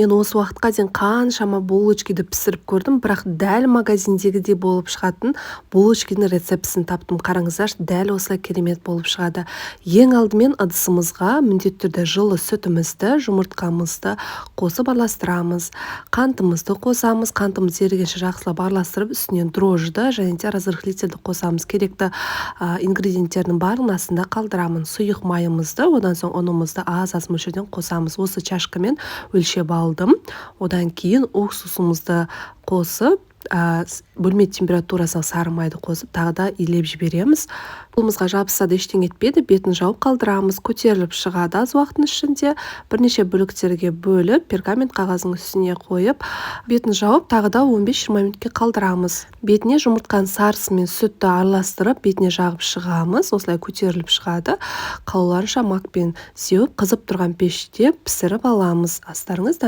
Мен осы уақытқа дейін қаншама булочкиді пісіріп көрдім, бірақ дәл магазиндегідей болып шығатын булочкидің рецептісін таптым. Қараңыздаршы, дәл осылай керемет болып шығады. Ең алдымен ыдысымызға міндетті түрде жылы сүтімізді, жұмыртқамызды қосып араластырамыз. Қантымызды қосамыз, қантымыз ерігенше жақсылап араластырып, үстінен дрожжды және де разрыхлительді қосамыз. Керекті ингредиенттердің барлығын астында қалдырамын. Сұйық майымызды, одан соң ұнымызды аз мөлшерден қосамыз. Осы чашкамен өлшеп алдым. Одан кейін уксусымызды қосып, бөлме температурасына сары майды қосып, тағы да илеп жібереміз. Қолымызға жабысса да ештеңе етпейді, бетін жауып қалдырамыз. Көтеріліп шығады аз уақыттың ішінде. Бірнеше бөліктерге бөліп, пергамент қағаздың үстіне қойып, бетін жауып, тағы да 15-20 минутке қалдырамыз. Бетіне жұмыртқаның сарысы мен сүтті араластырып, бетіне жағып шығамыз. Осылай көтеріліп шығады. Қалуларынша макпен сеуіп, қызып тұрған пеште пісіріп аламыз. Астарыңыз